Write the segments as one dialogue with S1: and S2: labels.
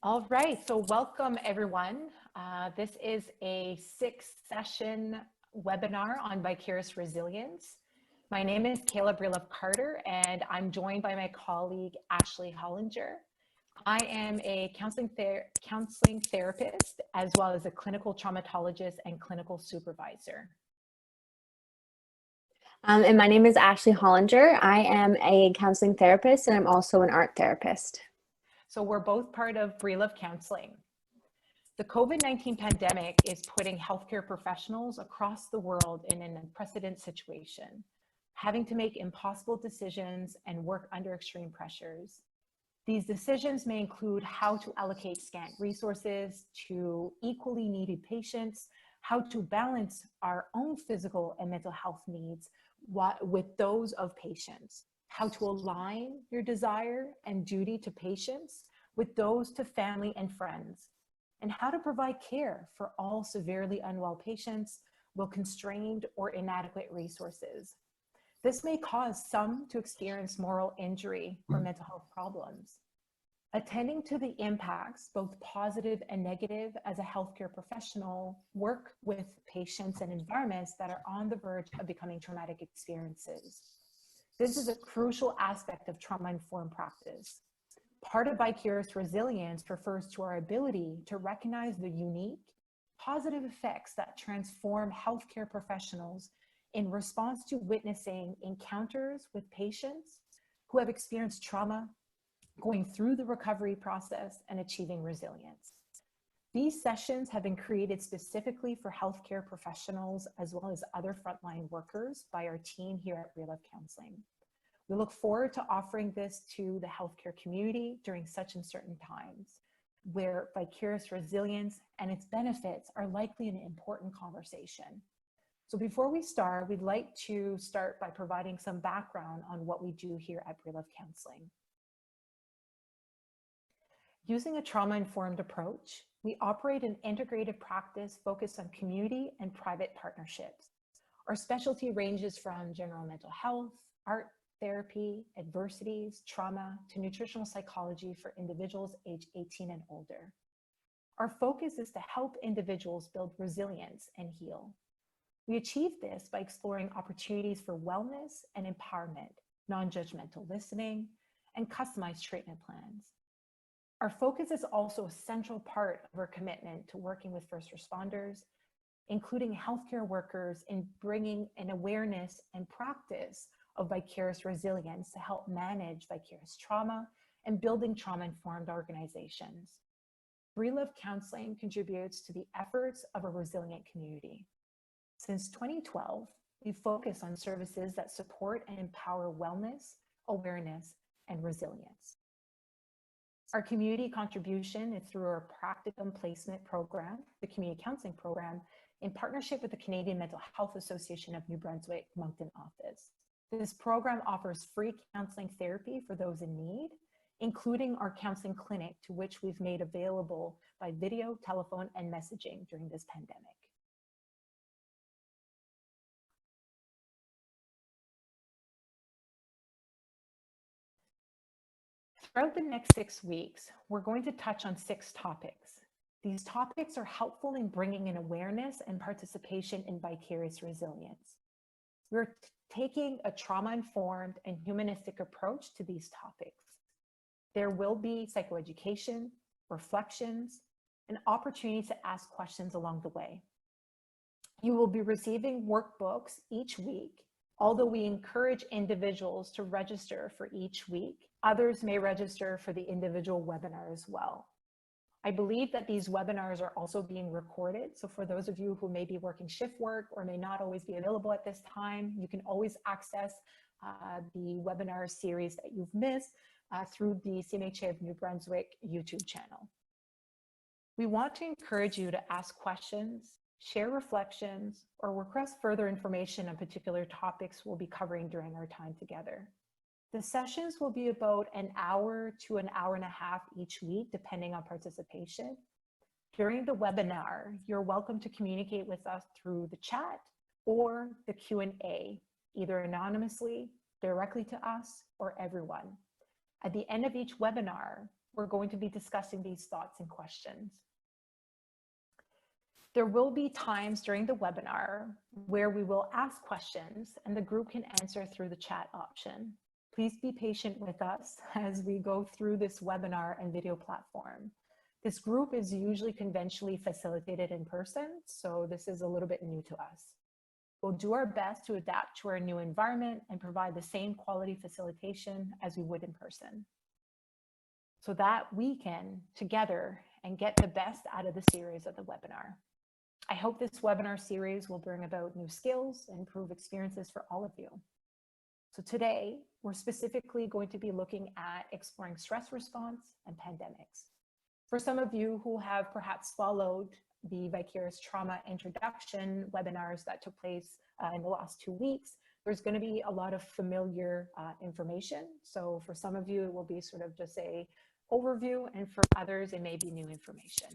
S1: All right, so welcome everyone. This is a 6-session webinar on vicarious resilience. My name is Kayla Breelove Carter, and I'm joined by my colleague, Ashlee Hollinger. I am a counseling therapist, as well as a clinical traumatologist and clinical supervisor.
S2: And my name is Ashlee Hollinger. I am a counseling therapist, and I'm also an art therapist.
S1: So we're both part of Breelove Counselling. The COVID-19 pandemic is putting healthcare professionals across the world in an unprecedented situation, having to make impossible decisions and work under extreme pressures. These decisions may include how to allocate scant resources to equally needed patients, how to balance our own physical and mental health needs with those of patients, how to align your desire and duty to patients with those to family and friends, and how to provide care for all severely unwell patients with constrained or inadequate resources. This may cause some to experience moral injury or mental health problems. Attending to the impacts, both positive and negative, as a healthcare professional, work with patients and environments that are on the verge of becoming traumatic experiences. This is a crucial aspect of trauma-informed practice. Part of vicarious resilience refers to our ability to recognize the unique, positive effects that transform healthcare professionals in response to witnessing encounters with patients who have experienced trauma, going through the recovery process, and achieving resilience. These sessions have been created specifically for healthcare professionals as well as other frontline workers by our team here at Breelove Counselling. We look forward to offering this to the healthcare community during such uncertain times, where vicarious resilience and its benefits are likely an important conversation. So before we start, we'd like to start by providing some background on what we do here at Breelove Counselling. Using a trauma-informed approach, we operate an integrated practice focused on community and private partnerships. Our specialty ranges from general mental health, art therapy, adversities, trauma, to nutritional psychology for individuals age 18 and older. Our focus is to help individuals build resilience and heal. We achieve this by exploring opportunities for wellness and empowerment, non-judgmental listening, and customized treatment plans. Our focus is also a central part of our commitment to working with first responders, including healthcare workers, in bringing an awareness and practice of vicarious resilience to help manage vicarious trauma and building trauma-informed organizations. Breelove Counselling contributes to the efforts of a resilient community. Since 2012, we focus on services that support and empower wellness, awareness, and resilience. Our community contribution is through our practicum placement program, the community counseling program, in partnership with the Canadian Mental Health Association of New Brunswick Moncton office. This program offers free counseling therapy for those in need, including our counseling clinic, to which we've made available by video, telephone, and messaging during this pandemic. Throughout the next 6 weeks, we're going to touch on 6 topics. These topics are helpful in bringing an awareness and participation in vicarious resilience. We're taking a trauma-informed and humanistic approach to these topics. There will be psychoeducation, reflections, and opportunities to ask questions along the way. You will be receiving workbooks each week. Although we encourage individuals to register for each week, others may register for the individual webinar as well. I believe that these webinars are also being recorded. So for those of you who may be working shift work or may not always be available at this time, you can always access the webinar series that you've missed through the CMHA of New Brunswick YouTube channel. We want to encourage you to ask questions, share reflections, or request further information on particular topics we'll be covering during our time together. The sessions will be about an hour to an hour and a half each week, depending on participation. During the webinar, you're welcome to communicate with us through the chat or the Q&A, either anonymously, directly to us, or everyone. At the end of each webinar, we're going to be discussing these thoughts and questions. There will be times during the webinar where we will ask questions and the group can answer through the chat option. Please be patient with us as we go through this webinar and video platform. This group is usually conventionally facilitated in person, so this is a little bit new to us. We'll do our best to adapt to our new environment and provide the same quality facilitation as we would in person, so that we can together and get the best out of the series of the webinar. I hope this webinar series will bring about new skills and improve experiences for all of you. So today, we're specifically going to be looking at exploring stress response and pandemics. For some of you who have perhaps followed the Vicarious Trauma introduction webinars that took place in the last 2 weeks, there's going to be a lot of familiar information. So for some of you, it will be sort of just a overview, and for others, it may be new information.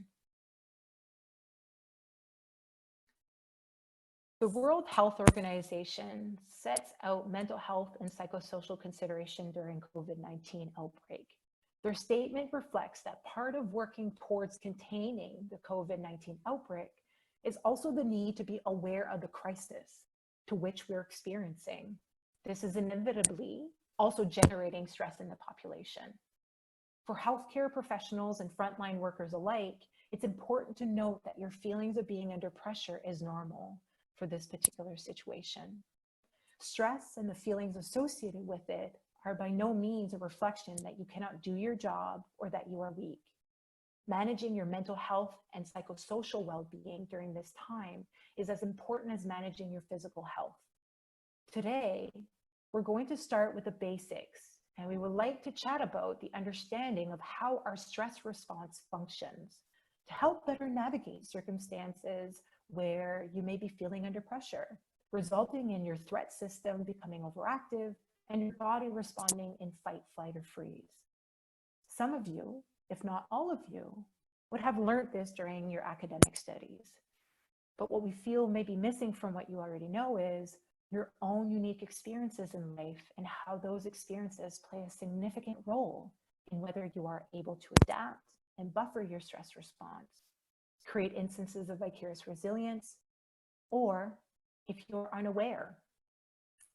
S1: The World Health Organization sets out mental health and psychosocial consideration during COVID-19 outbreak. Their statement reflects that part of working towards containing the COVID-19 outbreak is also the need to be aware of the crisis to which we're experiencing. This is inevitably also generating stress in the population. For healthcare professionals and frontline workers alike, it's important to note that your feelings of being under pressure is normal for this particular situation. Stress and the feelings associated with it are by no means a reflection that you cannot do your job or that you are weak. Managing your mental health and psychosocial well-being during this time is as important as managing your physical health. Today, we're going to start with the basics, and we would like to chat about the understanding of how our stress response functions to help better navigate circumstances where you may be feeling under pressure, resulting in your threat system becoming overactive and your body responding in fight, flight, or freeze. Some of you, if not all of you, would have learned this during your academic studies. But what we feel may be missing from what you already know is your own unique experiences in life and how those experiences play a significant role in whether you are able to adapt and buffer your stress response, create instances of vicarious resilience, or if you're unaware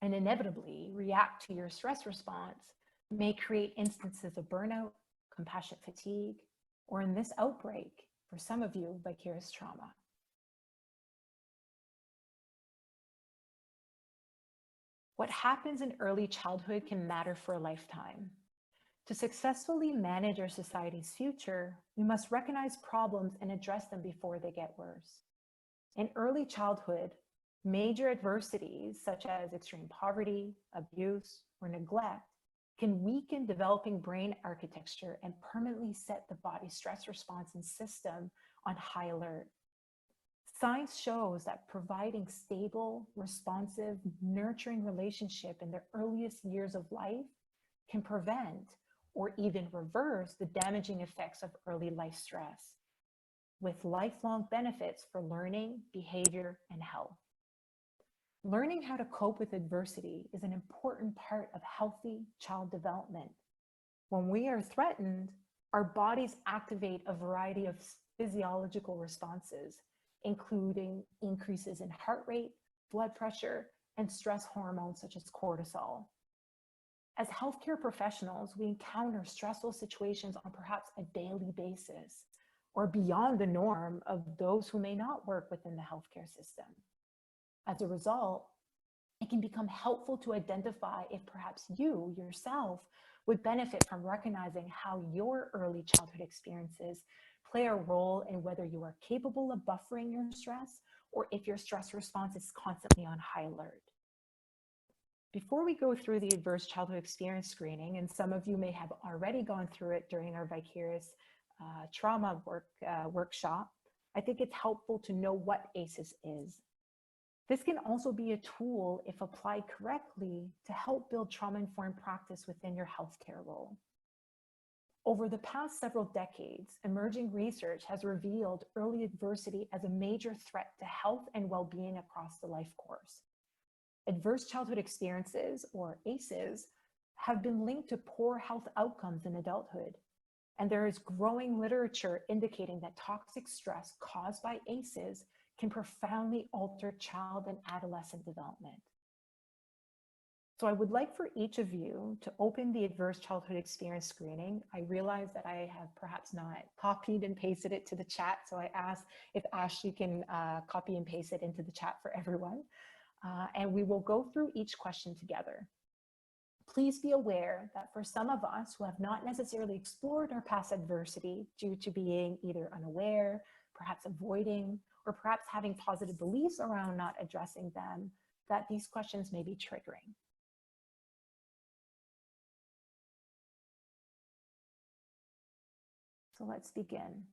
S1: and inevitably react to your stress response, may create instances of burnout, compassion fatigue, or in this outbreak, for some of you, vicarious trauma. What happens in early childhood can matter for a lifetime. To successfully manage our society's future, we must recognize problems and address them before they get worse. In early childhood, major adversities such as extreme poverty, abuse, or neglect can weaken developing brain architecture and permanently set the body's stress response and system on high alert. Science shows that providing stable, responsive, nurturing relationship in the earliest years of life can prevent or even reverse the damaging effects of early life stress, with lifelong benefits for learning, behavior, and health. Learning how to cope with adversity is an important part of healthy child development. When we are threatened, our bodies activate a variety of physiological responses, including increases in heart rate, blood pressure, and stress hormones such as cortisol. As healthcare professionals, we encounter stressful situations on perhaps a daily basis, or beyond the norm of those who may not work within the healthcare system. As a result, it can become helpful to identify if perhaps you yourself would benefit from recognizing how your early childhood experiences play a role in whether you are capable of buffering your stress or if your stress response is constantly on high alert. Before we go through the adverse childhood experience screening, and some of you may have already gone through it during our Vicarious Trauma workshop, I think it's helpful to know what ACEs is. This can also be a tool, if applied correctly, to help build trauma-informed practice within your healthcare role. Over the past several decades, emerging research has revealed early adversity as a major threat to health and well-being across the life course. Adverse childhood experiences, or ACEs, have been linked to poor health outcomes in adulthood, And there is growing literature indicating that toxic stress caused by ACEs can profoundly alter child and adolescent development. So I would like for each of you to open the adverse childhood experience screening. I realize that I have perhaps not copied and pasted it to the chat. So I ask if Ashlee can copy and paste it into the chat for everyone. And we will go through each question together. Please be aware that for some of us who have not necessarily explored our past adversity due to being either unaware, perhaps avoiding, or perhaps having positive beliefs around not addressing them, that these questions may be triggering. So let's begin.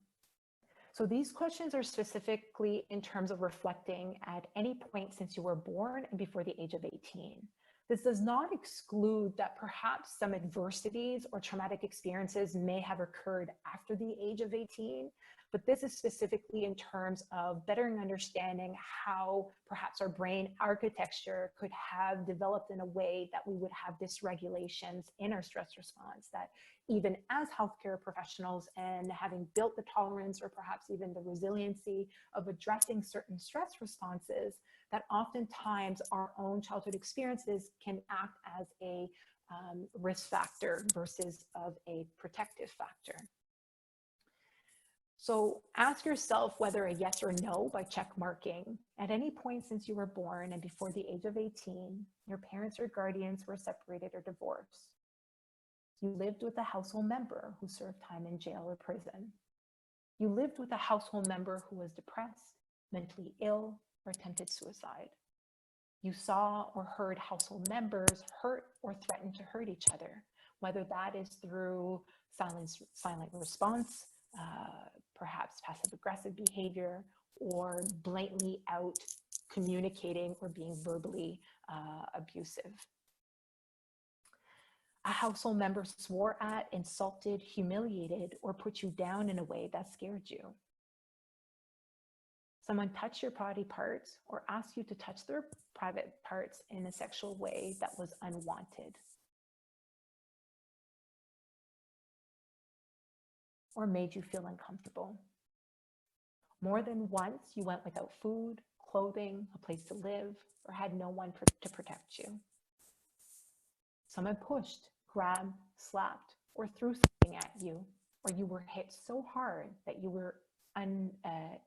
S1: So these questions are specifically in terms of reflecting at any point since you were born and before the age of 18. This does not exclude that perhaps some adversities or traumatic experiences may have occurred after the age of 18, but this is specifically in terms of better understanding how perhaps our brain architecture could have developed in a way that we would have dysregulations in our stress response, that even as healthcare professionals and having built the tolerance or perhaps even the resiliency of addressing certain stress responses, that oftentimes our own childhood experiences can act as a risk factor versus of a protective factor. So ask yourself whether a yes or no by check marking. At any point since you were born and before the age of 18, your parents or guardians were separated or divorced. You lived with a household member who served time in jail or prison. You lived with a household member who was depressed, mentally ill, or attempted suicide. You saw or heard household members hurt or threaten to hurt each other, whether that is through silent response, perhaps passive-aggressive behavior, or blatantly out communicating or being verbally abusive. A household member swore at, insulted, humiliated, or put you down in a way that scared you. Someone touched your body parts or asked you to touch their private parts in a sexual way that was unwanted. Or made you feel uncomfortable. More than once, you went without food, clothing, a place to live, or had no one to protect you. Someone pushed, grabbed, slapped, or threw something at you, or you were hit so hard that you were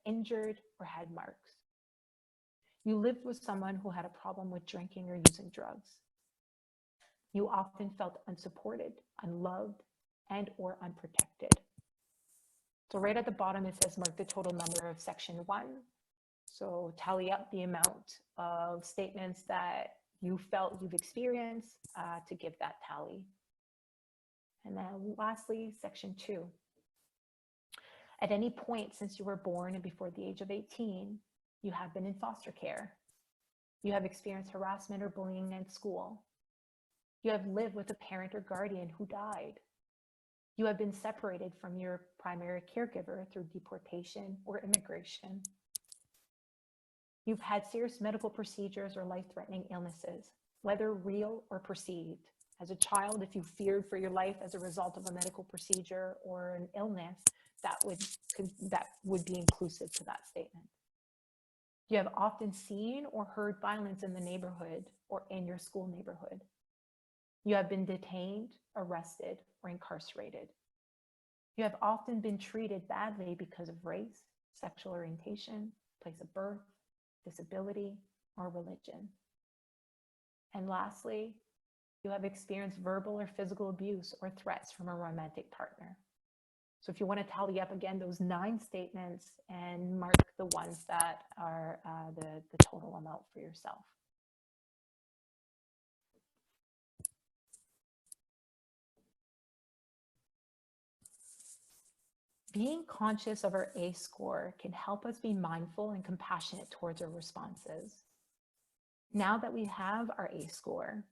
S1: injured or had marks. You lived with someone who had a problem with drinking or using drugs. You often felt unsupported, unloved, and or unprotected. So right at the bottom, it says mark the total number of section 1. So tally up the amount of statements that you felt you've experienced to give that tally. And then lastly, section 2. At any point since you were born and before the age of 18, you have been in foster care. You have experienced harassment or bullying at school. You have lived with a parent or guardian who died. You have been separated from your primary caregiver through deportation or immigration. You've had serious medical procedures or life-threatening illnesses, whether real or perceived. As a child, if you feared for your life as a result of a medical procedure or an illness, that would be inclusive to that statement. You have often seen or heard violence in the neighborhood or in your school neighborhood. You have been detained, arrested, or incarcerated. You have often been treated badly because of race, sexual orientation, place of birth, disability, or religion. And lastly, you have experienced verbal or physical abuse or threats from a romantic partner. So if you want to tally up again those 9 statements and mark the ones that are the total amount for yourself. Being conscious of our ACE score can help us be mindful and compassionate towards our responses. Now that we have our ACE score,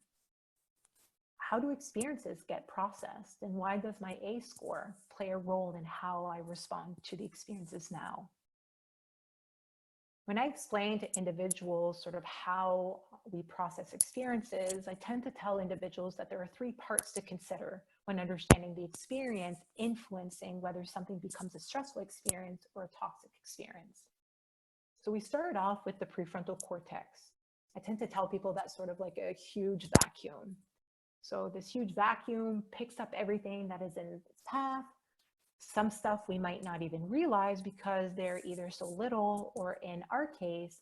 S1: how do experiences get processed, and why does my ACE score play a role in how I respond to the experiences now? When I explain to individuals sort of how we process experiences, I tend to tell individuals that there are 3 parts to consider when understanding the experience influencing whether something becomes a stressful experience or a toxic experience. So we start off with the prefrontal cortex. I tend to tell people that's sort of like a huge vacuum. So this huge vacuum picks up everything that is in its path. Some stuff we might not even realize because they're either so little, or in our case,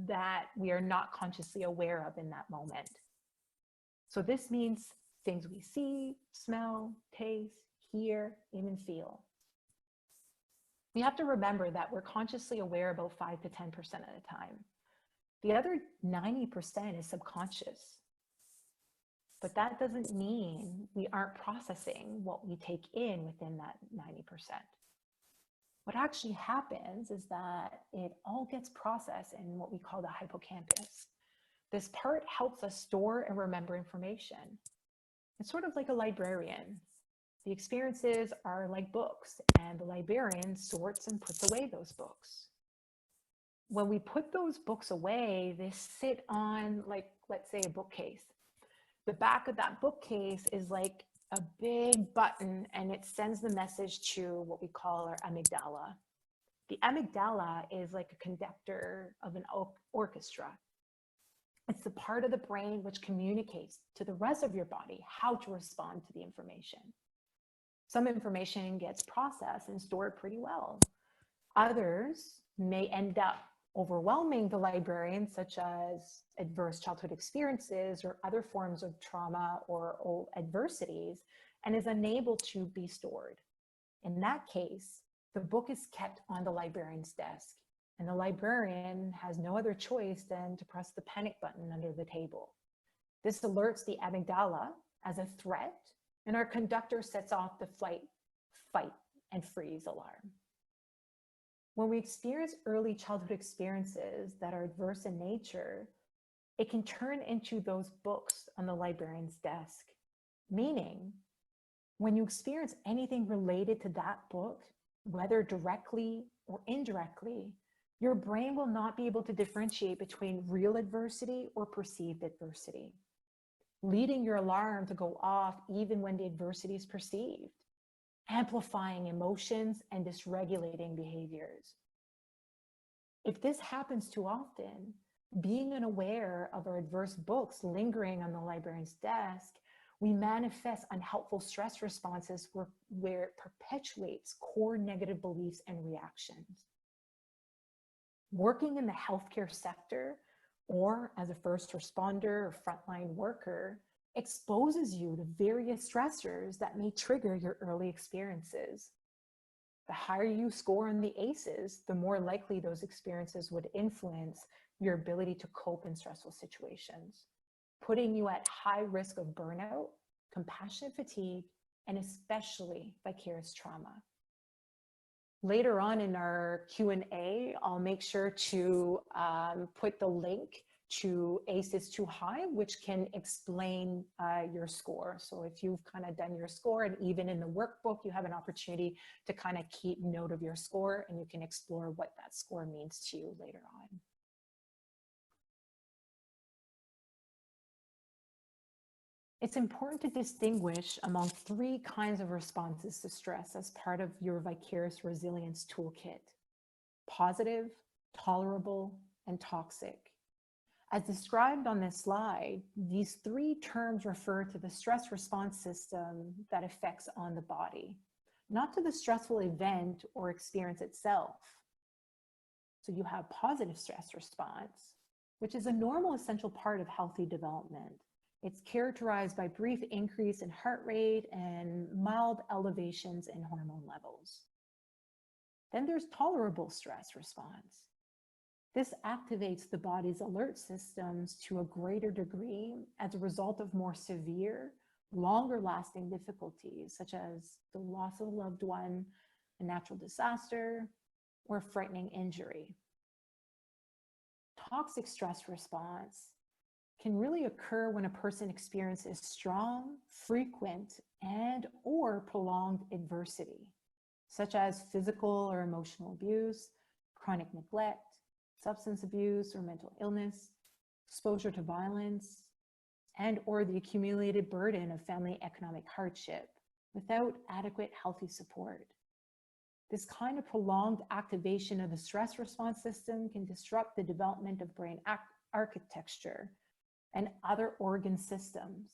S1: that we are not consciously aware of in that moment. So this means things we see, smell, taste, hear, even feel. We have to remember that we're consciously aware about 5 to 10% of the time. The other 90% is subconscious. But that doesn't mean we aren't processing what we take in within that 90%. What actually happens is that it all gets processed in what we call the hippocampus. This part helps us store and remember information. It's sort of like a librarian. The experiences are like books, and the librarian sorts and puts away those books. When we put those books away, they sit on, like, let's say a bookcase. The back of that bookcase is like a big button, and it sends the message to what we call our amygdala. The amygdala is like a conductor of an orchestra. It's the part of the brain which communicates to the rest of your body how to respond to the information. Some information gets processed and stored pretty well. Others may end up overwhelming the librarian, such as adverse childhood experiences or other forms of trauma or adversities, and is unable to be stored. In that case, the book is kept on the librarian's desk, and the librarian has no other choice than to press the panic button under the table. This alerts the amygdala as a threat, and our conductor sets off the flight, fight, and freeze alarm. When we experience early childhood experiences that are adverse in nature, it can turn into those books on the librarian's desk. Meaning, when you experience anything related to that book, whether directly or indirectly, your brain will not be able to differentiate between real adversity or perceived adversity, leading your alarm to go off even when the adversity is perceived, amplifying emotions and dysregulating behaviors. If this happens too often, being unaware of our adverse books lingering on the librarian's desk, we manifest unhelpful stress responses where it perpetuates core negative beliefs and reactions. Working in the healthcare sector or as a first responder or frontline worker exposes you to various stressors that may trigger your early experiences. The higher you score on the ACEs, the more likely those experiences would influence your ability to cope in stressful situations, putting you at high risk of burnout, compassionate fatigue, and especially vicarious trauma. Later on in our Q&A, I'll make sure to put the link to ACEs Too High, which can explain your score. So if you've kind of done your score, and even in the workbook, you have an opportunity to kind of keep note of your score, and you can explore what that score means to you later on. It's important to distinguish among 3 kinds of responses to stress as part of your vicarious resilience toolkit: positive, tolerable, and toxic. As described on this slide, these 3 terms refer to the stress response system that affects on the body, not to the stressful event or experience itself. So you have positive stress response, which is a normal essential part of healthy development. It's characterized by brief increase in heart rate and mild elevations in hormone levels. Then there's tolerable stress response. This activates the body's alert systems to a greater degree as a result of more severe, longer lasting difficulties, such as the loss of a loved one, a natural disaster, or a frightening injury. Toxic stress response can really occur when a person experiences strong, frequent, and/or prolonged adversity, such as physical or emotional abuse, chronic neglect, substance abuse or mental illness, exposure to violence, and/or the accumulated burden of family economic hardship, without adequate healthy support. This kind of prolonged activation of the stress response system can disrupt the development of brain architecture and other organ systems,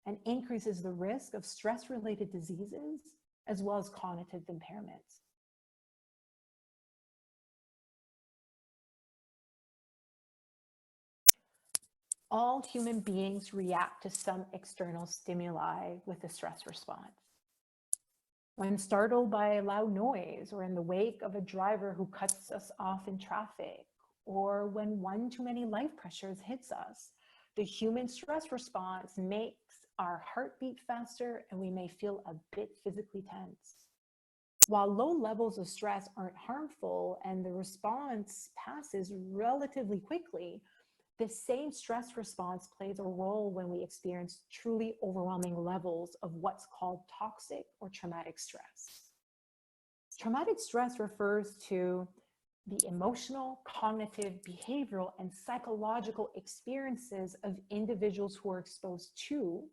S1: and increases the risk of stress-related diseases as well as cognitive impairments. All human beings react to some external stimuli with a stress response. When startled by a loud noise, or in the wake of a driver who cuts us off in traffic, or when one too many life pressures hits us, the human stress response makes our heart beat faster and we may feel a bit physically tense. While low levels of stress aren't harmful and the response passes relatively quickly, the same stress response plays a role when we experience truly overwhelming levels of what's called toxic or traumatic stress. Traumatic stress refers to the emotional, cognitive, behavioral, and psychological experiences of individuals who are exposed to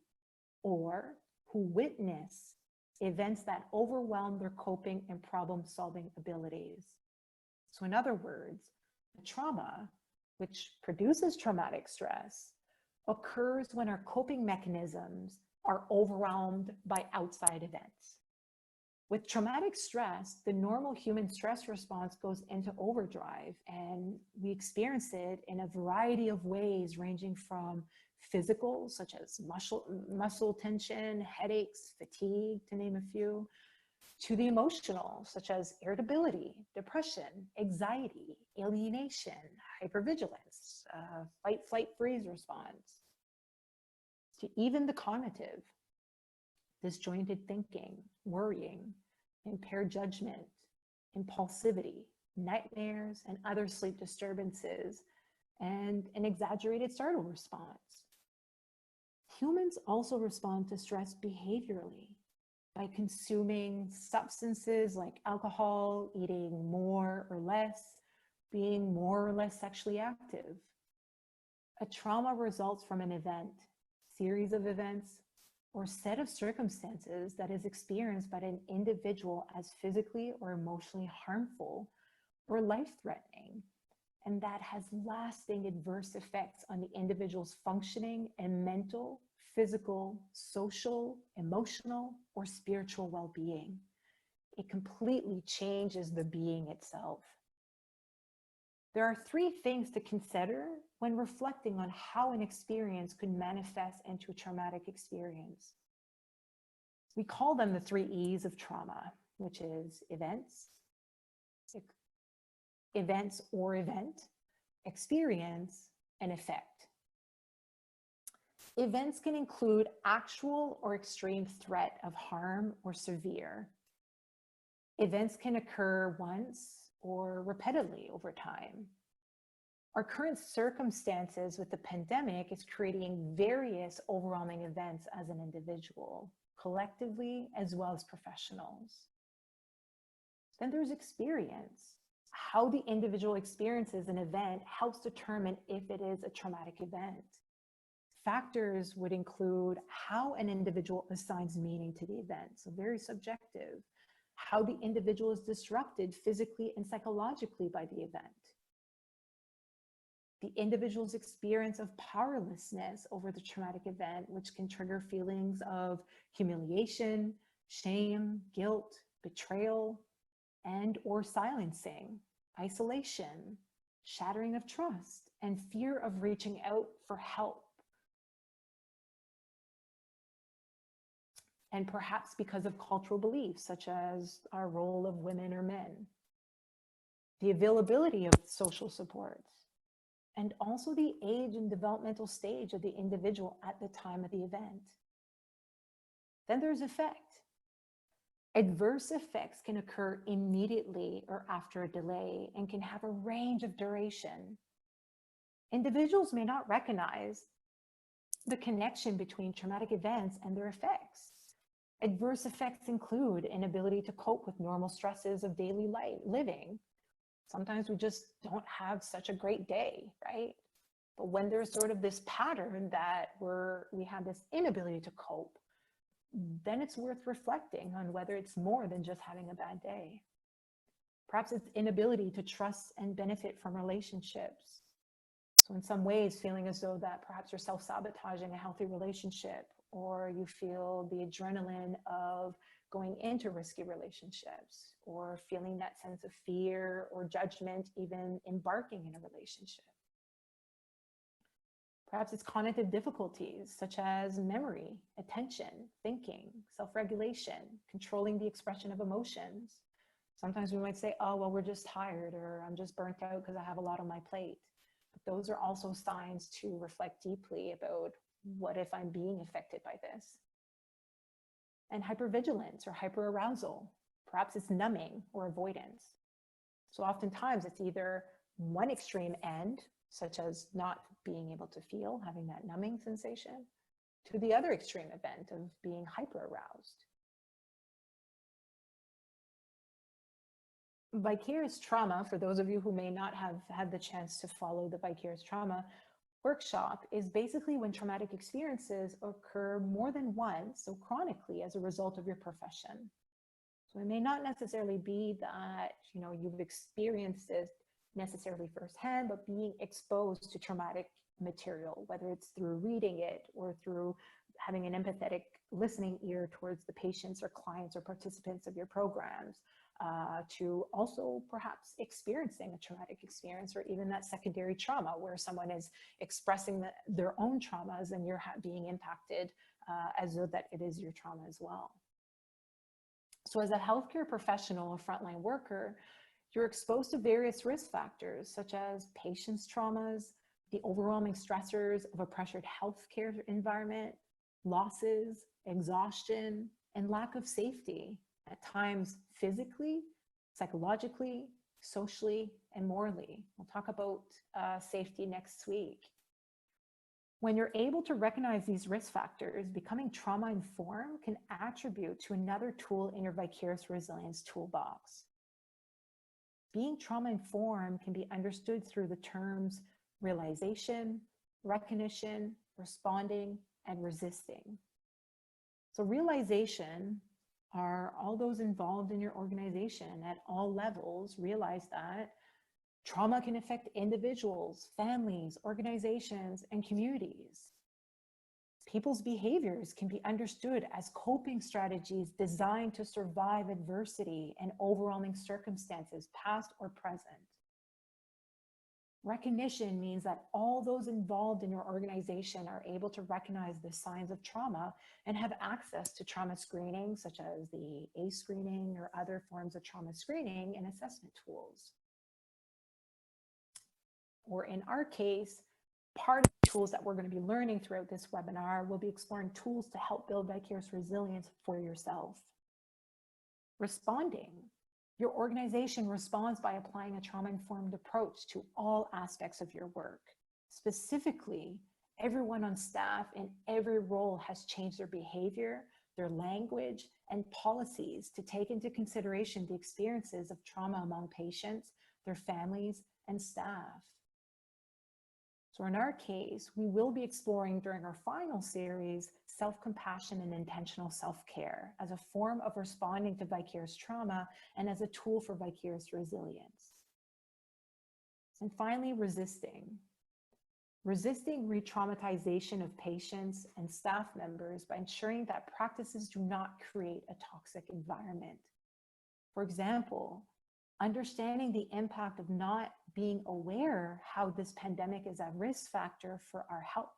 S1: or who witness events that overwhelm their coping and problem-solving abilities. So in other words, the trauma, which produces traumatic stress, occurs when our coping mechanisms are overwhelmed by outside events. With traumatic stress, the normal human stress response goes into overdrive, and we experience it in a variety of ways, ranging from physical, such as muscle tension, headaches, fatigue, to name a few, to the emotional, such as irritability, depression, anxiety, alienation, hypervigilance, fight, flight, freeze response, to even the cognitive, disjointed thinking, worrying, impaired judgment, impulsivity, nightmares, and other sleep disturbances, and an exaggerated startle response. Humans also respond to stress behaviorally by consuming substances like alcohol, eating more or less, being more or less sexually active. A trauma results from an event, series of events, or set of circumstances that is experienced by an individual as physically or emotionally harmful or life-threatening, and that has lasting adverse effects on the individual's functioning and mental, physical, social, emotional, or spiritual well-being. It completely changes the being itself. There are three things to consider when reflecting on how an experience could manifest into a traumatic experience. We call them the 3 E's of trauma, which is events or event, experience, and effect. Events can include actual or extreme threat of harm or severe. Events can occur once or repeatedly over time. Our current circumstances with the pandemic is creating various overwhelming events as an individual, collectively, as well as professionals. Then there's experience. How the individual experiences an event helps determine if it is a traumatic event. Factors would include how an individual assigns meaning to the event, so very subjective. How the individual is disrupted physically and psychologically by the event. The individual's experience of powerlessness over the traumatic event, which can trigger feelings of humiliation, shame, guilt, betrayal, and or silencing, isolation, shattering of trust, and fear of reaching out for help. And perhaps because of cultural beliefs, such as our role of women or men, the availability of social supports, and also the age and developmental stage of the individual at the time of the event. Then there's effect. Adverse effects can occur immediately or after a delay and can have a range of duration. Individuals may not recognize the connection between traumatic events and their effects. Adverse effects include inability to cope with normal stresses of daily life, living. Sometimes we just don't have such a great day, right? But when there's sort of this pattern that we have this inability to cope, then it's worth reflecting on whether it's more than just having a bad day. Perhaps it's inability to trust and benefit from relationships. So in some ways, feeling as though that perhaps you're self-sabotaging a healthy relationship, or you feel the adrenaline of going into risky relationships, or feeling that sense of fear or judgment, even embarking in a relationship. Perhaps it's cognitive difficulties such as memory, attention, thinking, self-regulation, controlling the expression of emotions. Sometimes we might say, oh, well, we're just tired, or I'm just burnt out because I have a lot on my plate. But those are also signs to reflect deeply about, what if I'm being affected by this? And hypervigilance or hyperarousal. Perhaps it's numbing or avoidance. So oftentimes it's either one extreme end, such as not being able to feel, having that numbing sensation, to the other extreme event of being hyperaroused. Vicarious trauma, for those of you who may not have had the chance to follow the Vicarious Trauma workshop, is basically when traumatic experiences occur more than once, so chronically, as a result of your profession. So it may not necessarily be that, you've experienced it necessarily firsthand, but being exposed to traumatic material, whether it's through reading it or through having an empathetic listening ear towards the patients or clients or participants of your programs, to also perhaps experiencing a traumatic experience, or even that secondary trauma where someone is expressing their own traumas and you're being impacted as though that it is your trauma as well. So as a healthcare professional or frontline worker, you're exposed to various risk factors such as patients' traumas, the overwhelming stressors of a pressured healthcare environment, losses, exhaustion, and lack of safety, at times physically, psychologically, socially, and morally. We'll talk about safety next week. When you're able to recognize these risk factors, becoming trauma-informed can attribute to another tool in your vicarious resilience toolbox. Being trauma-informed can be understood through the terms realization, recognition, responding, and resisting. So realization are all those involved in your organization at all levels realize that trauma can affect individuals, families, organizations, and communities. People's behaviors can be understood as coping strategies designed to survive adversity and overwhelming circumstances, past or present. Recognition means that all those involved in your organization are able to recognize the signs of trauma and have access to trauma screening, such as the ACE screening or other forms of trauma screening and assessment tools. Or in our case, part of the tools that we're going to be learning throughout this webinar will be exploring tools to help build vicarious resilience for yourself. Responding. Your organization responds by applying a trauma-informed approach to all aspects of your work. Specifically, everyone on staff in every role has changed their behavior, their language, and policies to take into consideration the experiences of trauma among patients, their families, and staff. So in our case, we will be exploring during our final series, self-compassion and intentional self-care as a form of responding to vicarious trauma and as a tool for vicarious resilience. And finally, resisting. Resisting re-traumatization of patients and staff members by ensuring that practices do not create a toxic environment. For example, understanding the impact of not being aware how this pandemic is a risk factor for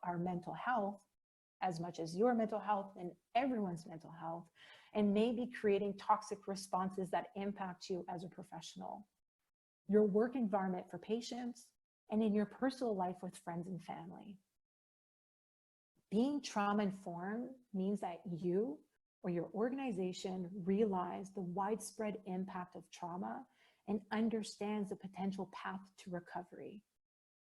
S1: our mental health, as much as your mental health and everyone's mental health, and maybe creating toxic responses that impact you as a professional, your work environment for patients, and in your personal life with friends and family. Being trauma-informed means that you or your organization realize the widespread impact of trauma and understands the potential path to recovery,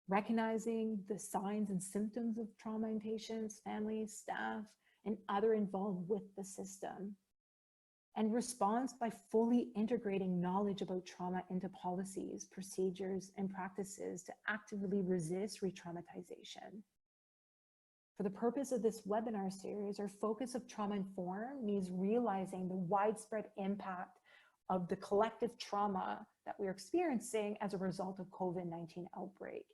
S1: recognizing the signs and symptoms of trauma in patients, families, staff, and other involved with the system, and responds by fully integrating knowledge about trauma into policies, procedures, and practices to actively resist re-traumatization. For the purpose of this webinar series, our focus of Trauma Informed means realizing the widespread impact of the collective trauma that we're experiencing as a result of COVID-19 outbreak,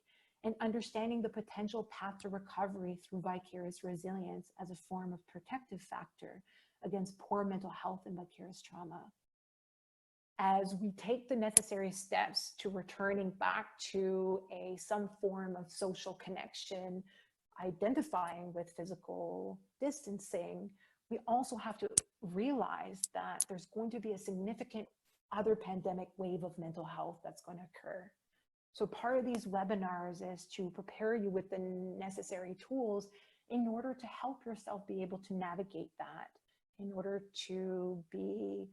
S1: and understanding the potential path to recovery through vicarious resilience as a form of protective factor against poor mental health and vicarious trauma. As we take the necessary steps to returning back to some form of social connection, identifying with physical distancing, we also have to realize that there's going to be a significant other pandemic wave of mental health that's going to occur. So part of these webinars is to prepare you with the necessary tools in order to help yourself be able to navigate that, in order to be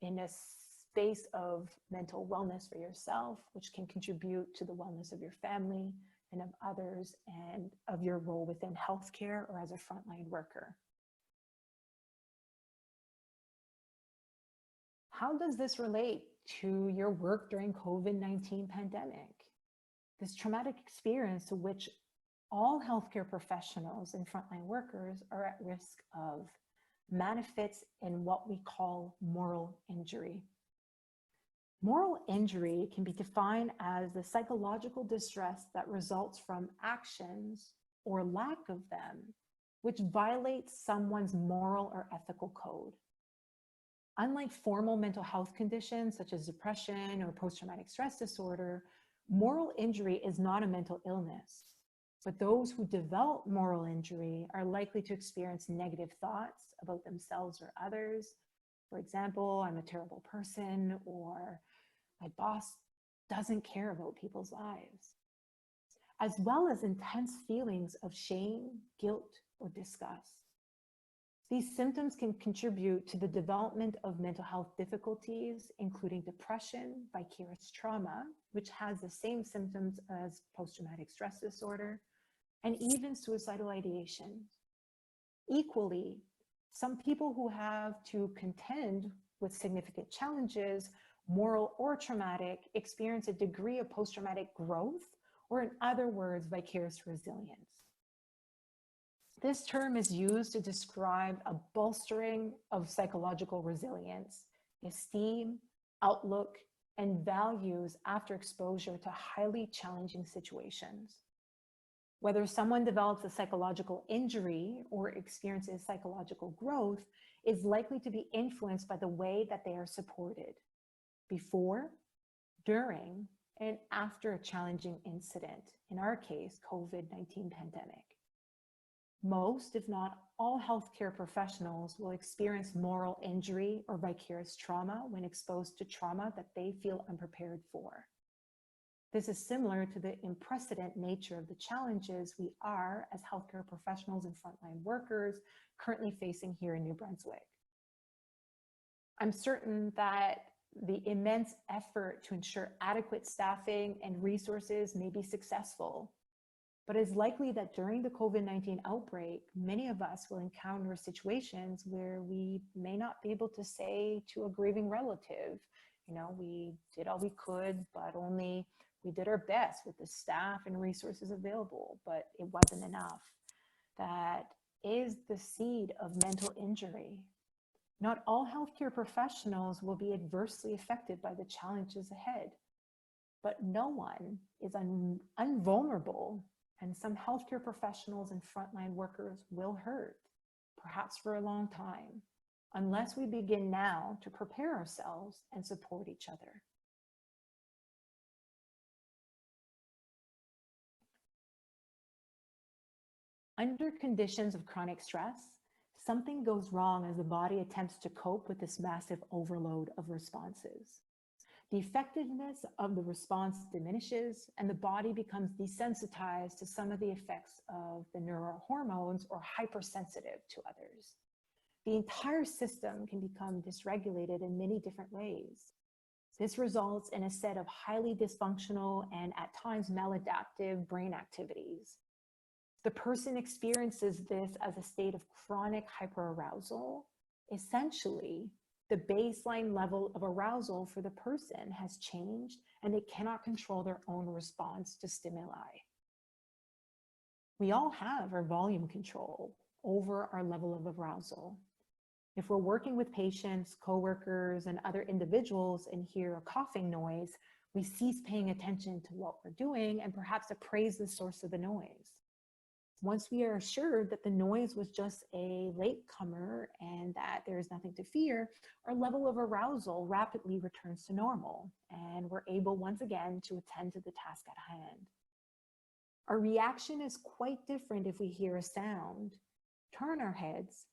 S1: in a space of mental wellness for yourself, which can contribute to the wellness of your family and of others, and of your role within healthcare or as a frontline worker. How does this relate to your work during COVID-19 pandemic? This traumatic experience to which all healthcare professionals and frontline workers are at risk of manifests in what we call moral injury. Moral injury can be defined as the psychological distress that results from actions or lack of them, which violates someone's moral or ethical code. Unlike formal mental health conditions such as depression or post-traumatic stress disorder, moral injury is not a mental illness. But those who develop moral injury are likely to experience negative thoughts about themselves or others. For example, I'm a terrible person, or my boss doesn't care about people's lives, as well as intense feelings of shame, guilt, or disgust. These symptoms can contribute to the development of mental health difficulties, including depression, vicarious trauma, which has the same symptoms as post-traumatic stress disorder, and even suicidal ideation. Equally, some people who have to contend with significant challenges, moral or traumatic, experience a degree of post-traumatic growth, or in other words, vicarious resilience. This term is used to describe a bolstering of psychological resilience, esteem, outlook, and values after exposure to highly challenging situations. Whether someone develops a psychological injury or experiences psychological growth is likely to be influenced by the way that they are supported before, during, and after a challenging incident, in our case, COVID-19 pandemic. Most, if not all, healthcare professionals will experience moral injury or vicarious trauma when exposed to trauma that they feel unprepared for. This is similar to the unprecedented nature of the challenges we are, as healthcare professionals and frontline workers, currently facing here in New Brunswick. I'm certain that the immense effort to ensure adequate staffing and resources may be successful, but it's likely that during the COVID-19 outbreak, many of us will encounter situations where we may not be able to say to a grieving relative, you know, we did all we could, but only we did our best with the staff and resources available, but it wasn't enough. That is the seed of mental injury. Not all healthcare professionals will be adversely affected by the challenges ahead, but no one is invulnerable, and some healthcare professionals and frontline workers will hurt, perhaps for a long time, unless we begin now to prepare ourselves and support each other. Under conditions of chronic stress, something goes wrong as the body attempts to cope with this massive overload of responses. The effectiveness of the response diminishes, and the body becomes desensitized to some of the effects of the neurohormones or hypersensitive to others. The entire system can become dysregulated in many different ways. This results in a set of highly dysfunctional and at times maladaptive brain activities. The person experiences this as a state of chronic hyperarousal. Essentially, the baseline level of arousal for the person has changed, and they cannot control their own response to stimuli. We all have our volume control over our level of arousal. If we're working with patients, coworkers, and other individuals and hear a coughing noise, we cease paying attention to what we're doing and perhaps appraise the source of the noise. Once we are assured that the noise was just a latecomer and that there is nothing to fear, our level of arousal rapidly returns to normal, and we're able once again to attend to the task at hand. Our reaction is quite different if we hear a sound, turn our heads,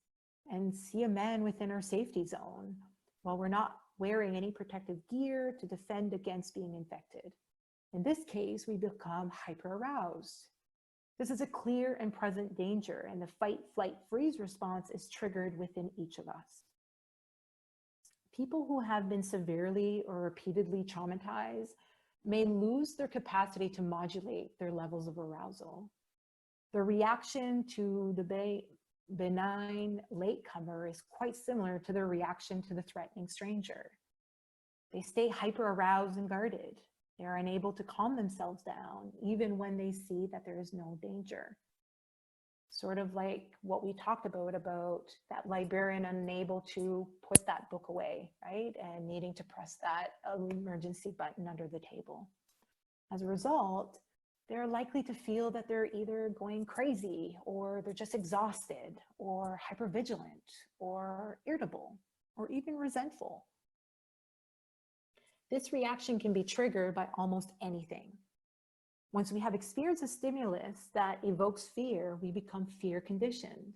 S1: and see a man within our safety zone while we're not wearing any protective gear to defend against being infected. In this case, we become hyper-aroused. This is a clear and present danger, and the fight, flight, freeze response is triggered within each of us. People who have been severely or repeatedly traumatized may lose their capacity to modulate their levels of arousal. The reaction to the benign latecomer is quite similar to their reaction to the threatening stranger. They stay hyper-aroused and guarded. They are unable to calm themselves down, even when they see that there is no danger. Sort of like what we talked about that librarian unable to put that book away, right? And needing to press that emergency button under the table. As a result, they're likely to feel that they're either going crazy, or they're just exhausted, or hypervigilant, or irritable, or even resentful. This reaction can be triggered by almost anything. Once we have experienced a stimulus that evokes fear, we become fear conditioned,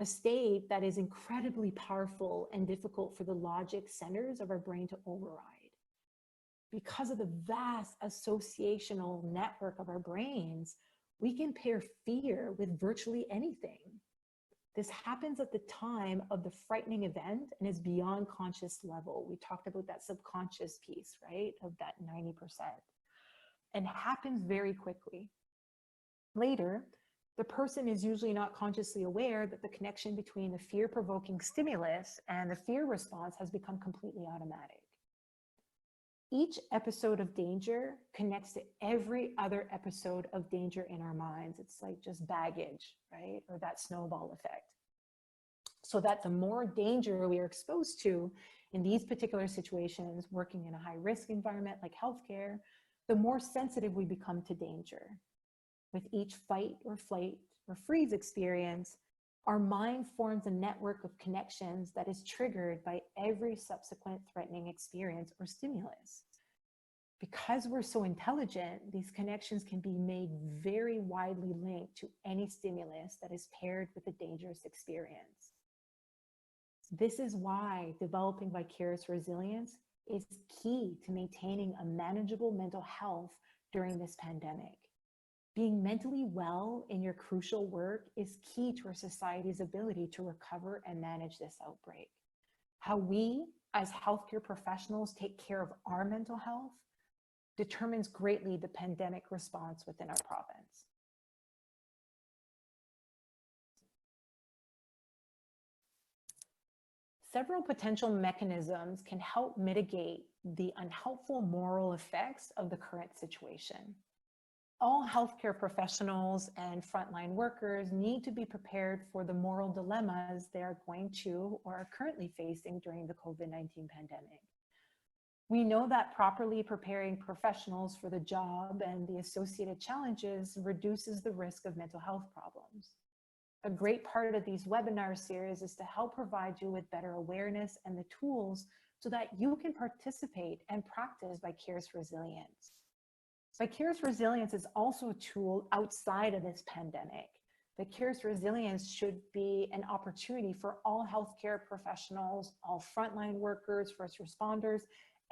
S1: a state that is incredibly powerful and difficult for the logic centers of our brain to override. Because of the vast associational network of our brains, we can pair fear with virtually anything. This happens at the time of the frightening event and is beyond conscious level. We talked about that subconscious piece, right, of that 90%, and happens very quickly. Later, the person is usually not consciously aware that the connection between the fear-provoking stimulus and the fear response has become completely automatic. Each episode of danger connects to every other episode of danger in our minds. It's like just baggage, right? Or that snowball effect. So that the more danger we are exposed to in these particular situations, working in a high-risk environment like healthcare, the more sensitive we become to danger. With each fight or flight or freeze experience, our mind forms a network of connections that is triggered by every subsequent threatening experience or stimulus. Because we're so intelligent, these connections can be made very widely linked to any stimulus that is paired with a dangerous experience. This is why developing vicarious resilience is key to maintaining a manageable mental health during this pandemic. Being mentally well in your crucial work is key to our society's ability to recover and manage this outbreak. How we, as healthcare professionals, take care of our mental health determines greatly the pandemic response within our province. Several potential mechanisms can help mitigate the unhelpful moral effects of the current situation. All healthcare professionals and frontline workers need to be prepared for the moral dilemmas they are going to or are currently facing during the COVID-19 pandemic. We know that properly preparing professionals for the job and the associated challenges reduces the risk of mental health problems. A great part of these webinar series is to help provide you with better awareness and the tools so that you can participate and practice vicarious resilience. Vicarious resilience is also a tool outside of this pandemic. Vicarious resilience should be an opportunity for all healthcare professionals, all frontline workers, first responders,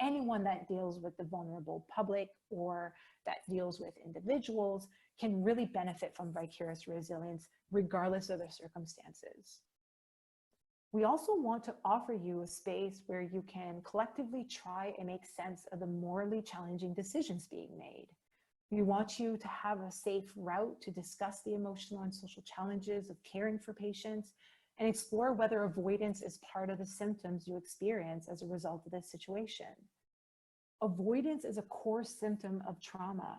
S1: anyone that deals with the vulnerable public or that deals with individuals can really benefit from vicarious resilience regardless of their circumstances. We also want to offer you a space where you can collectively try and make sense of the morally challenging decisions being made. We want you to have a safe route to discuss the emotional and social challenges of caring for patients and explore whether avoidance is part of the symptoms you experience as a result of this situation. Avoidance is a core symptom of trauma.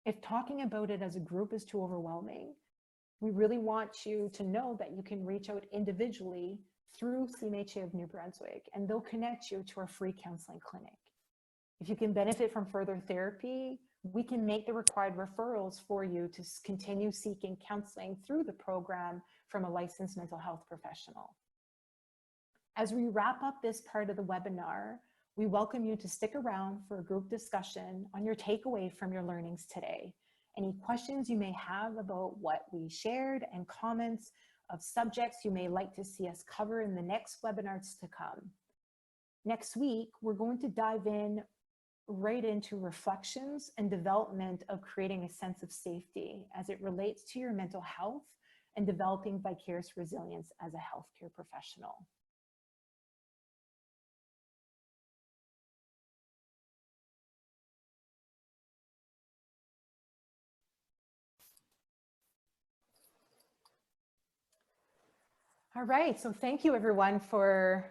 S1: If talking about it as a group is too overwhelming, we really want you to know that you can reach out individually through CMHA of New Brunswick, and they'll connect you to our free counseling clinic. If you can benefit from further therapy, we can make the required referrals for you to continue seeking counseling through the program from a licensed mental health professional. As we wrap up this part of the webinar, we welcome you to stick around for a group discussion on your takeaway from your learnings today. Any questions you may have about what we shared and comments of subjects you may like to see us cover in the next webinars to come. Next week, we're going to dive in right into reflections and development of creating a sense of safety as it relates to your mental health and developing vicarious resilience as a healthcare professional. All right, so thank you everyone for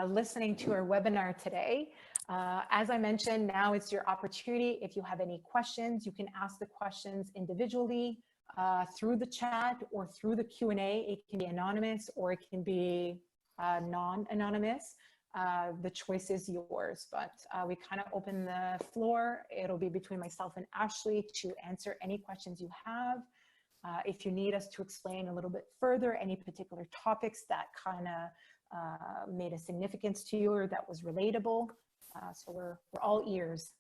S1: listening to our webinar today. As I mentioned, now it's your opportunity. If you have any questions, you can ask the questions individually through the chat or through the Q&A. It can be anonymous or it can be non-anonymous. The choice is yours, but we kind of open the floor. It'll be between myself and Ashlee to answer any questions you have. If you need us to explain a little bit further any particular topics that kind of made a significance to you or that was relatable, so we're all ears.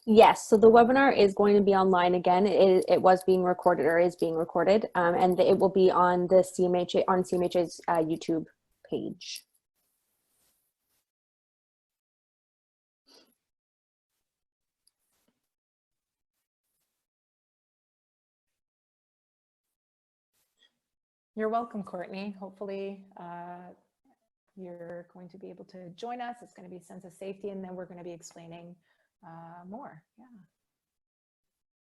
S2: Yes, so the webinar is going to be online again. It was being recorded or is being recorded, and it will be on the CMHA's YouTube page.
S1: You're welcome, Courtney. Hopefully you're going to be able to join us. It's going to be a sense of safety, and then we're going to be explaining more. Yeah.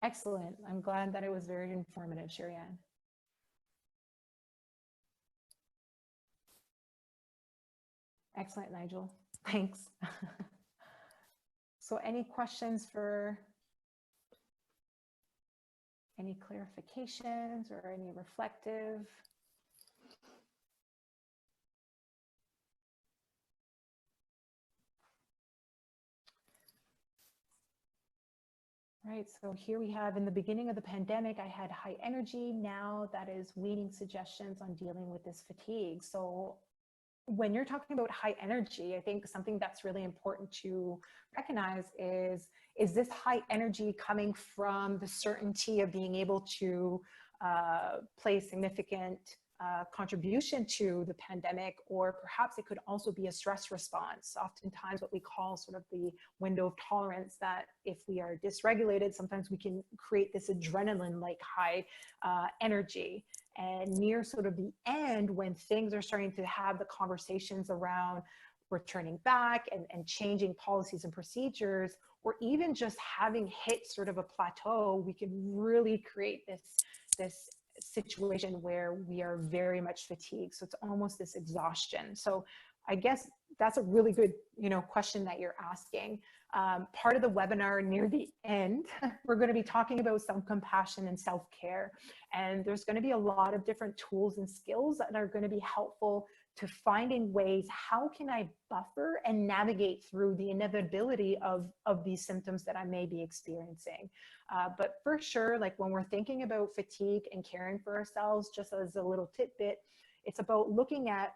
S1: Excellent. I'm glad that it was very informative, Sherry-Ann. Excellent, Nigel. Thanks. So any questions for any clarifications or any reflective? Right, so here we have in the beginning of the pandemic, I had high energy. Now that is weaning suggestions on dealing with this fatigue. So when you're talking about high energy, I think something that's really important to recognize is this high energy coming from the certainty of being able to play significant contribution to the pandemic, or perhaps it could also be a stress response. Oftentimes what we call sort of the window of tolerance, that if we are dysregulated, sometimes we can create this adrenaline-like high energy. And near sort of the end, when things are starting to have the conversations around returning back and changing policies and procedures, or even just having hit sort of a plateau, we can really create this situation where we are very much fatigued. So it's almost this exhaustion. So I guess that's a really good, question that you're asking. Part of the webinar near the end, we're going to be talking about self-compassion and self-care. And there's going to be a lot of different tools and skills that are going to be helpful to finding ways, how can I buffer and navigate through the inevitability of these symptoms that I may be experiencing. But for sure, like when we're thinking about fatigue and caring for ourselves, just as a little tidbit, it's about looking at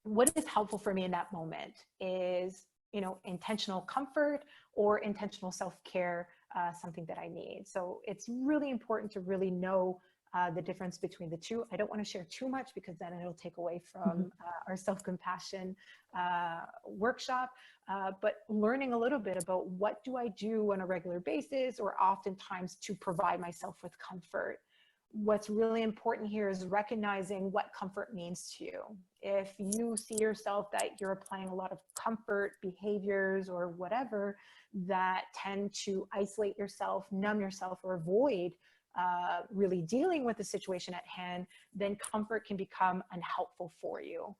S1: what is helpful for me in that moment. Is intentional comfort or intentional self-care something that I need? So it's really important to really know the difference between the two. I don't want to share too much because then it'll take away from our self-compassion workshop, but learning a little bit about what do I do on a regular basis or oftentimes to provide myself with comfort. What's really important here is recognizing what comfort means to you. If you see yourself that you're applying a lot of comfort behaviors or whatever that tend to isolate yourself, numb yourself, or avoid really dealing with the situation at hand, then comfort can become unhelpful for you.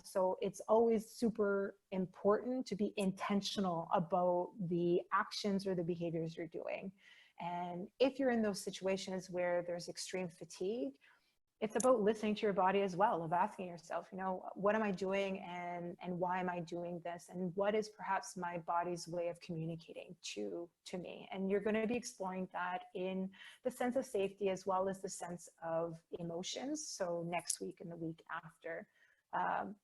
S1: So it's always super important to be intentional about the actions or the behaviors you're doing. And if you're in those situations where there's extreme fatigue, it's about listening to your body as well, of asking yourself, you know, what am I doing, and why am I doing this? And what is perhaps my body's way of communicating to me? And you're going to be exploring that in the sense of safety as well as the sense of emotions. So next week and the week after.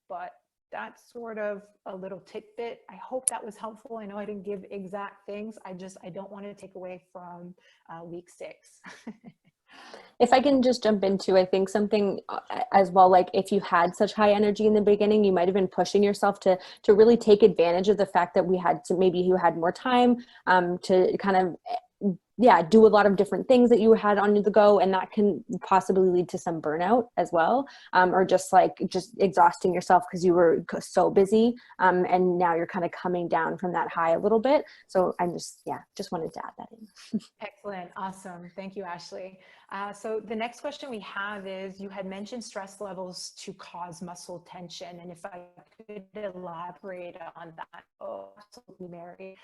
S1: But that's sort of a little tidbit. I hope that was helpful. I know I didn't give exact things. I don't want to take away from week 6.
S2: If I can just jump into, I think something as well, like if you had such high energy in the beginning, you might have been pushing yourself to really take advantage of the fact that maybe you had more time to kind of, do a lot of different things that you had on the go, and that can possibly lead to some burnout as well, or just exhausting yourself because you were so busy, and now you're kind of coming down from that high a little bit. So I'm just wanted to add that in.
S1: Excellent. Awesome. Thank you, Ashlee. So the next question we have is, you had mentioned stress levels to cause muscle tension. And if I could elaborate on that, absolutely, Mary.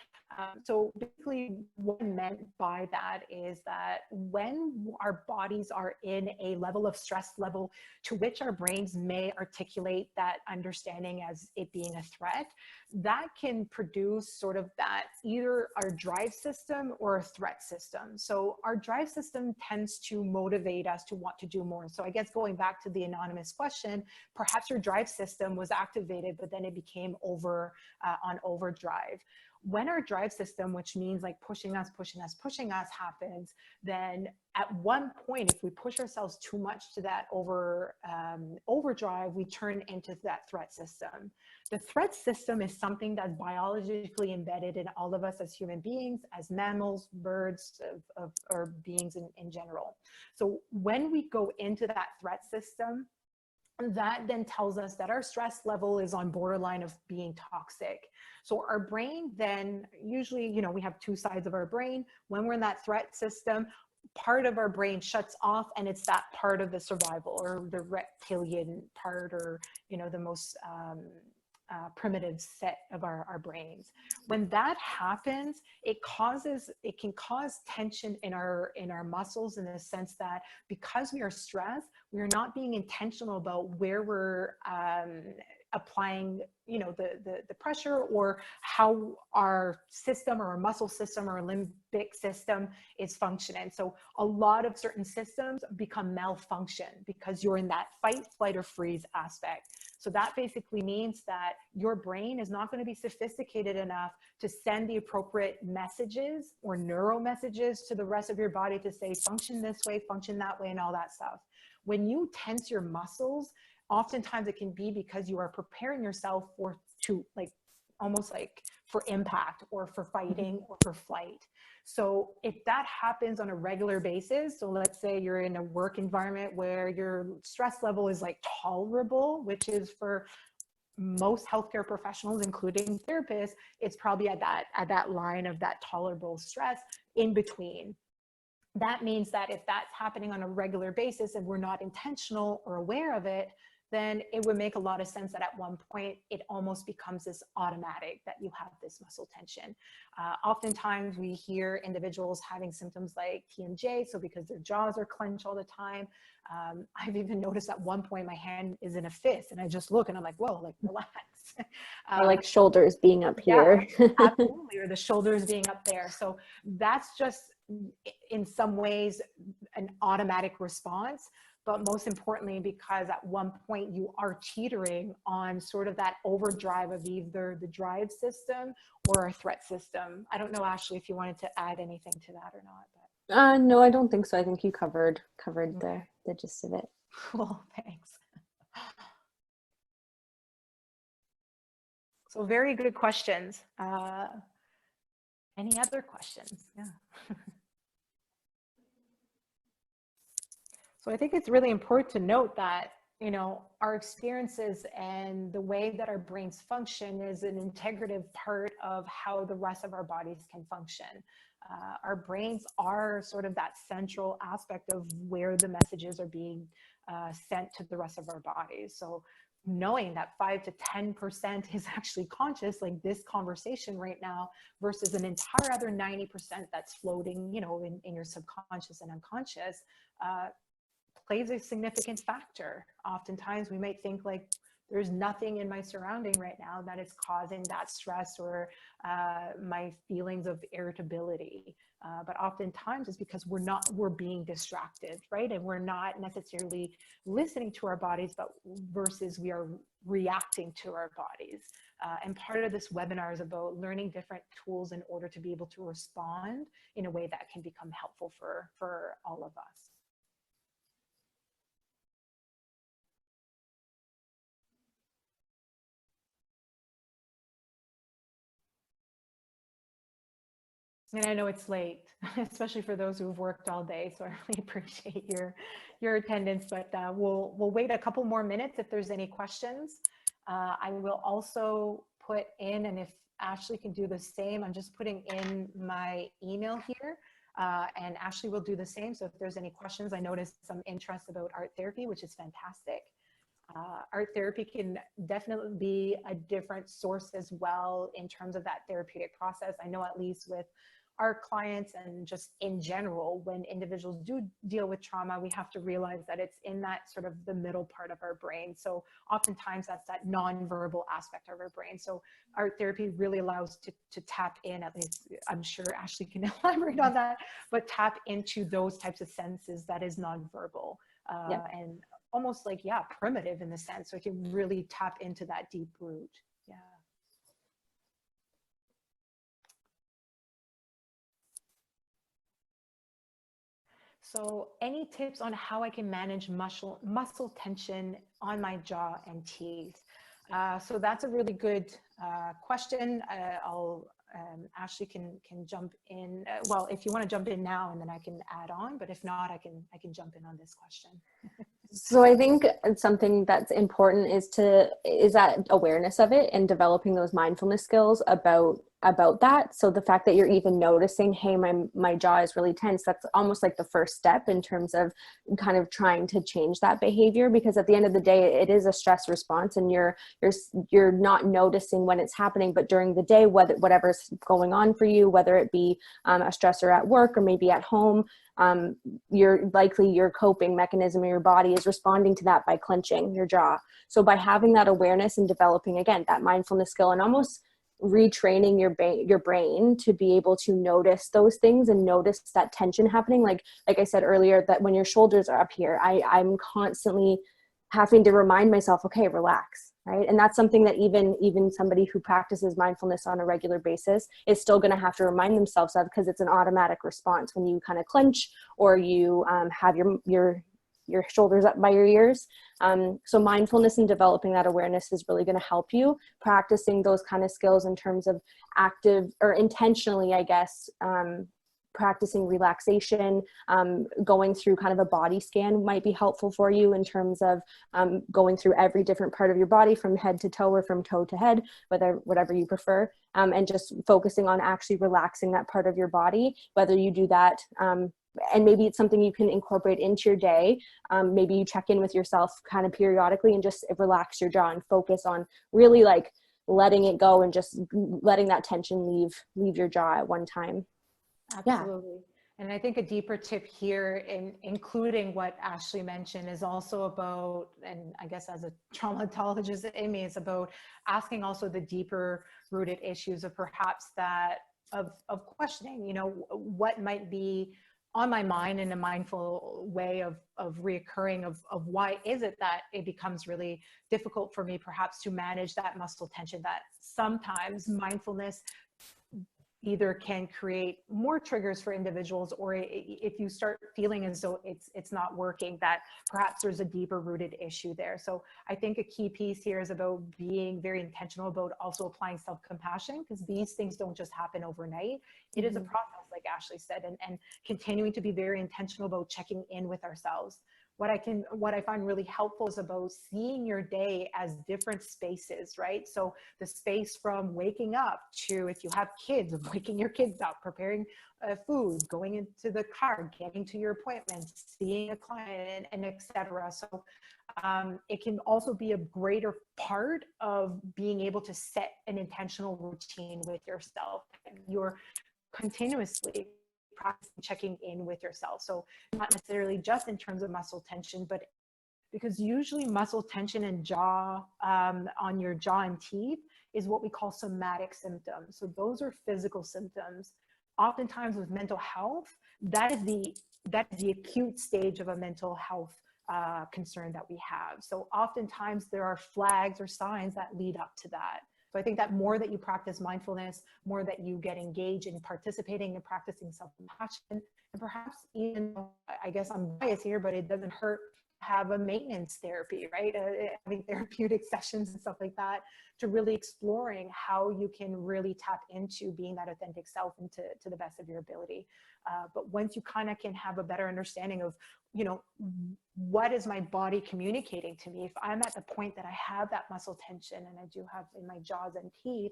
S1: So basically what I meant by that is that when our bodies are in a level of stress level to which our brains may articulate that understanding as it being a threat, that can produce sort of that either our drive system or a threat system. So our drive system tends to motivate us to want to do more. So I guess going back to the anonymous question, perhaps your drive system was activated, but then it became on overdrive. When our drive system, which means like pushing us happens, then at one point, if we push ourselves too much to that overdrive, we turn into that threat system. The threat system is something that's biologically embedded in all of us as human beings, as mammals, birds, or beings in general. So when we go into that threat system, that then tells us that our stress level is on borderline of being toxic. So our brain then, usually, you know, we have two sides of our brain. When we're in that threat system, part of our brain shuts off, and it's that part of the survival, or the reptilian part, or, you know, the most primitive set of our brains. When that happens, it can cause tension in our muscles, in the sense that because we are stressed, we are not being intentional about where we're applying, you know, the pressure, or how our system, or our muscle system, or our limbic system is functioning. So a lot of certain systems become malfunction because you're in that fight, flight, or freeze aspect. So that basically means that your brain is not going to be sophisticated enough to send the appropriate messages or neural messages to the rest of your body to say, function this way, function that way, and all that stuff. When you tense your muscles, oftentimes it can be because you are preparing yourself almost like for impact, or for fighting, or for flight. So if that happens on a regular basis, so let's say you're in a work environment where your stress level is like tolerable, which is for most healthcare professionals, including therapists, it's probably at that line of that tolerable stress in between. That means that if that's happening on a regular basis and we're not intentional or aware of it, then it would make a lot of sense that at one point it almost becomes this automatic, that you have this muscle tension. Oftentimes we hear individuals having symptoms like TMJ, so because their jaws are clenched all the time. I've even noticed at one point my hand is in a fist, and I just look and I'm like, whoa, like relax.
S2: Or like shoulders being up here.
S1: Yeah, absolutely, or the shoulders being up there. So that's just in some ways an automatic response. But most importantly, because at one point you are teetering on sort of that overdrive of either the drive system or a threat system. I don't know, Ashlee, if you wanted to add anything to that or not. But.
S2: No, I don't think so. I think you covered
S1: Okay.
S2: the gist of it.
S1: Cool, thanks. So very good questions. Any other questions? Yeah. So I think it's really important to note that, you know, our experiences and the way that our brains function is an integrative part of how the rest of our bodies can function. Our brains are sort of that central aspect of where the messages are being sent to the rest of our bodies. So knowing that 5 to 10% is actually conscious, like this conversation right now, versus an entire other 90% that's floating, you know, in your subconscious and unconscious, plays a significant factor. Oftentimes we might think like, there's nothing in my surrounding right now that is causing that stress or my feelings of irritability. But oftentimes it's because we're being distracted, right? And we're not necessarily listening to our bodies, but versus we are reacting to our bodies. And part of this webinar is about learning different tools in order to be able to respond in a way that can become helpful for all of us. And I know it's late, especially for those who've worked all day. So I really appreciate your attendance, but we'll wait a couple more minutes if there's any questions. I will also put in, and if Ashlee can do the same, I'm just putting in my email here, and Ashlee will do the same. So if there's any questions, I noticed some interest about art therapy, which is fantastic. Art therapy can definitely be a different source as well in terms of that therapeutic process. I know at least with our clients and just in general, when individuals do deal with trauma, we have to realize that it's in that sort of the middle part of our brain. So oftentimes that's that nonverbal aspect of our brain. So art therapy really allows to tap in, at least I'm sure Ashlee can elaborate on that, but tap into those types of senses that is nonverbal. And almost like, yeah, primitive in the sense. So it can really tap into that deep root. Yeah. So any tips on how I can manage muscle tension on my jaw and teeth? So that's a really good question. Ashlee can jump in. Well, if you want to jump in now, and then I can add on. But if not, I can jump in on this question.
S2: So I think something that's important is that awareness of it and developing those mindfulness skills about that. So the fact that you're even noticing, hey, my jaw is really tense, that's almost like the first step in terms of kind of trying to change that behavior, because at the end of the day, it is a stress response, and you're not noticing when it's happening, but during the day, whatever's going on for you, whether it be a stressor at work or maybe at home, your coping mechanism in your body is responding to that by clenching your jaw. So by having that awareness and developing, again, that mindfulness skill and almost retraining your brain to be able to notice those things and notice that tension happening. Like I said earlier, that when your shoulders are up here, I'm constantly having to remind myself, okay, relax. Right. And that's something that even somebody who practices mindfulness on a regular basis is still going to have to remind themselves of, because it's an automatic response when you kind of clench or you have your shoulders up by your ears. So mindfulness and developing that awareness is really going to help you practicing those kind of skills in terms of active or intentionally, I guess, practicing relaxation, going through kind of a body scan might be helpful for you in terms of going through every different part of your body from head to toe or from toe to head, whatever you prefer, and just focusing on actually relaxing that part of your body, whether you do that. And maybe it's something you can incorporate into your day. Maybe you check in with yourself kind of periodically and just relax your jaw and focus on really like letting it go and just letting that tension leave your jaw at one time.
S1: Absolutely. Yeah. And I think a deeper tip here, including what Ashlee mentioned, is also about, and I guess as a traumatologist in me, it's about asking also the deeper rooted issues of perhaps that of questioning, you know, what might be on my mind in a mindful way of reoccurring of why is it that it becomes really difficult for me perhaps to manage that muscle tension, that sometimes mindfulness either can create more triggers for individuals, or if you start feeling as though it's not working, that perhaps there's a deeper rooted issue there. So I think a key piece here is about being very intentional about also applying self-compassion, because these things don't just happen overnight. It is a process, like Ashlee said, and continuing to be very intentional about checking in with ourselves. What I find really helpful is about seeing your day as different spaces, right? So the space from waking up to, if you have kids, of waking your kids up, preparing food, going into the car, getting to your appointments, seeing a client, and et cetera. So it can also be a greater part of being able to set an intentional routine with yourself. You're continuously practicing checking in with yourself. So not necessarily just in terms of muscle tension, but because usually muscle tension and jaw, on your jaw and teeth, is what we call somatic symptoms. So those are physical symptoms. Oftentimes with mental health, that is the acute stage of a mental health concern that we have. So oftentimes there are flags or signs that lead up to that. So I think that more that you practice mindfulness, more that you get engaged in participating and practicing self-compassion, and perhaps even, I guess I'm biased here, but it doesn't hurt have a maintenance therapy, right? Having therapeutic sessions and stuff like that, to really exploring how you can really tap into being that authentic self and to the best of your ability. But once you kind of can have a better understanding of, you know, what is my body communicating to me? If I'm at the point that I have that muscle tension and I do have in my jaws and teeth,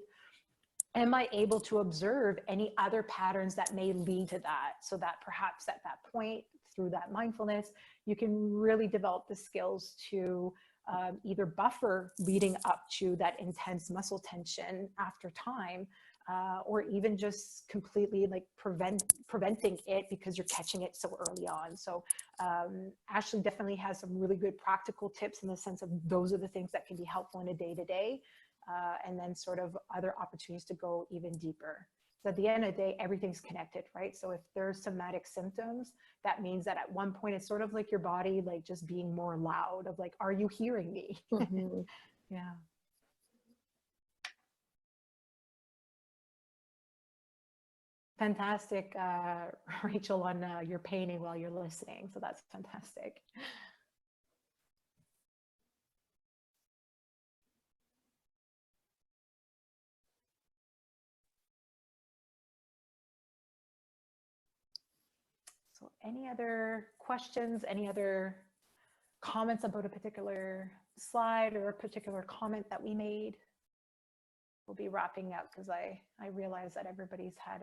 S1: am I able to observe any other patterns that may lead to that? So that perhaps at that point, through that mindfulness, you can really develop the skills to either buffer leading up to that intense muscle tension after time, or even just completely like preventing it because you're catching it so early on. So Ashlee definitely has some really good practical tips in the sense of those are the things that can be helpful in a day-to-day, and then sort of other opportunities to go even deeper. So at the end of the day, everything's connected, right? So if there's somatic symptoms, that means that at one point it's sort of like your body, like just being more loud of like, are you hearing me?
S2: Mm-hmm.
S1: Yeah. Fantastic, Rachel, on your painting while you're listening. So that's fantastic. So any other questions, any other comments about a particular slide or a particular comment that we made? We'll be wrapping up because I realize that everybody's had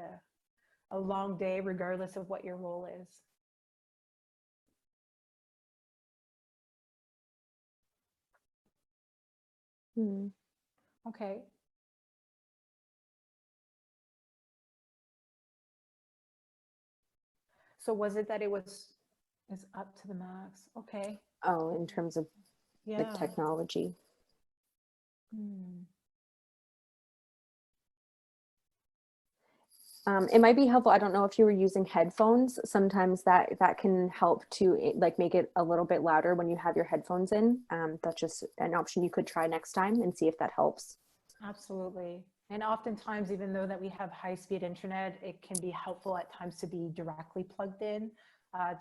S1: a long day regardless of what your role is. Okay. So was it that is up to the max? Okay.
S2: Oh, in terms of
S1: Yeah.
S2: like technology. It might be helpful. I don't know if you were using headphones. Sometimes that can help to like make it a little bit louder when you have your headphones in. That's just an option you could try next time and see if that helps.
S1: Absolutely. And oftentimes, even though that we have high-speed internet, it can be helpful at times to be directly plugged in,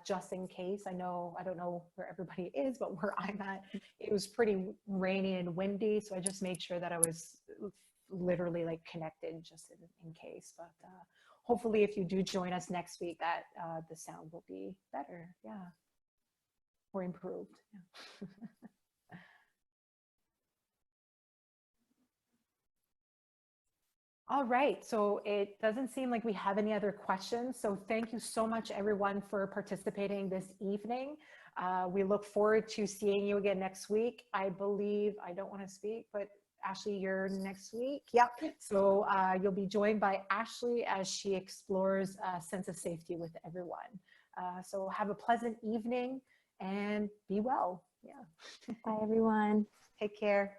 S1: just in case. I don't know where everybody is, but where I'm at, it was pretty rainy and windy. So I just made sure that I was literally like connected just in case. But hopefully if you do join us next week, that the sound will be better. Yeah. Or improved. Yeah. All right, so it doesn't seem like we have any other questions. So thank you so much, everyone, for participating this evening. We look forward to seeing you again next week. I believe, I don't want to speak, but Ashlee, you're next week. Yeah. So you'll be joined by Ashlee as she explores a sense of safety with everyone. So have a pleasant evening and be well. Yeah.
S2: Bye, everyone.
S1: Take care.